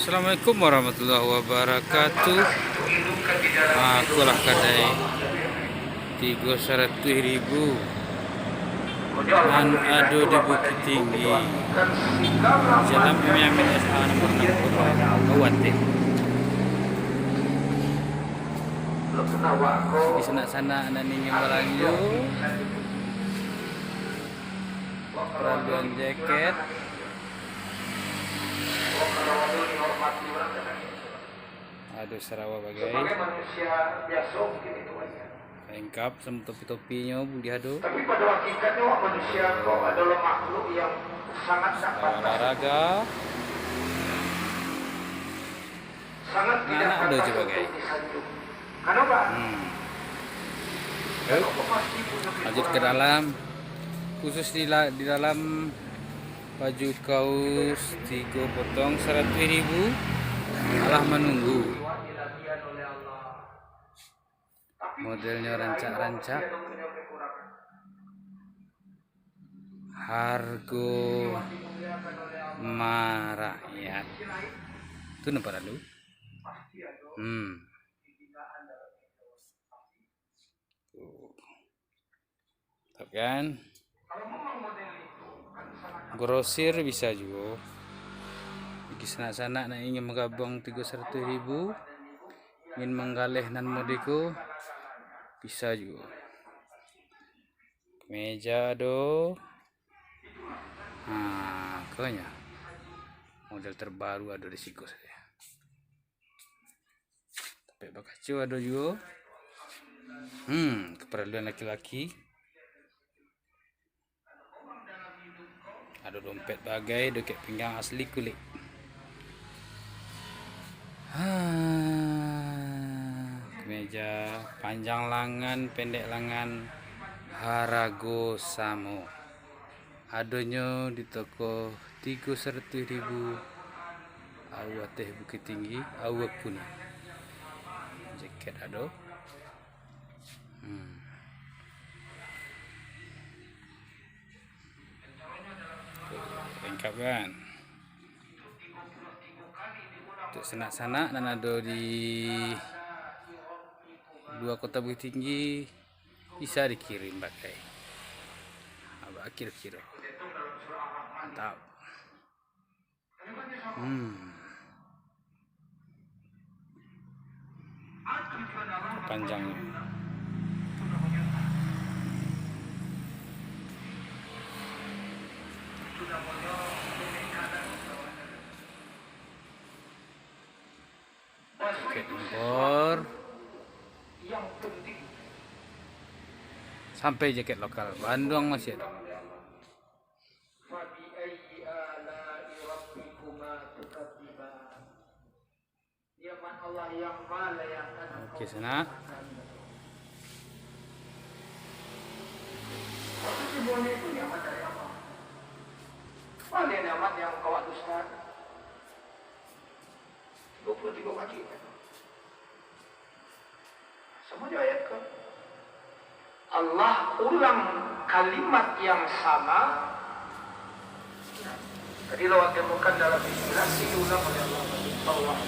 Assalamualaikum warahmatullahi wabarakatuh. Akulah kadai 300.000 dan ado di Bukit Tinggi. Jalan Pemiamin SA nomor 60 Kabupaten. Di sana-sana naning yang balanjo. Peraduan jaket. Aduh Sarawak bagai lengkap sama topi-topinya budi aduh. Tapi pada hakikatnya manusia kok adalah makhluk yang sangat olahraga. sangat tidak ada juga guys. Kenapa? Lanjut ke dalam, khusus di dalam baju kaos 3 potong 100.000 malah menunggu. Modelnya rancak-rancak, harga marakyat itu nampak dulu. Tuh kan, grosir bisa juga. Bagi sanak-sanak nak ingin menggabung 300.000, ingin menggalih nan modiku bisa juga. Meja do. Kayaknya model terbaru ada di siku saya. Tapi bakacu ada juga. Keperluan laki-laki. Ada dompet bagai dompet pinggang asli kulit. Kemeja panjang lengan, pendek lengan, Harago Samo. Adanya di toko 300.000 awak teh Bukit Tinggi, awak kuning. Jaket ada. Lengkap kan? Untuk sanak-sanak dan ada di 2 kota Bukit Tinggi bisa dikirim pakai kira-kira mantap. Panjangnya jaket impor sampai jaket lokal Bandung masih ada. Oke sana. Semuanya itu nikmat dari Allah. Paling nikmat yang kau dustakan. 23 kaki. Semua diayatkan. Allah ulang kalimat yang sama. Tadi lewat temukan dalam istilah diulang oleh Allah.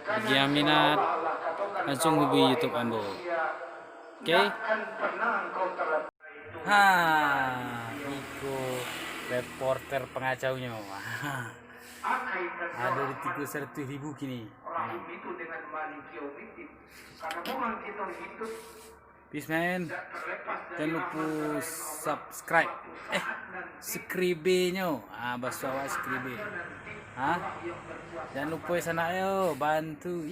Bagi yang minat langsung hubungi YouTube Ambo. Oke. Iko reporter pengacaunya. Ada di 300.000 kini. Peace man. Jangan lupa subscribe. Skribe-nya. Bahasa awak skribe. Jangan lupa sana yo bantu.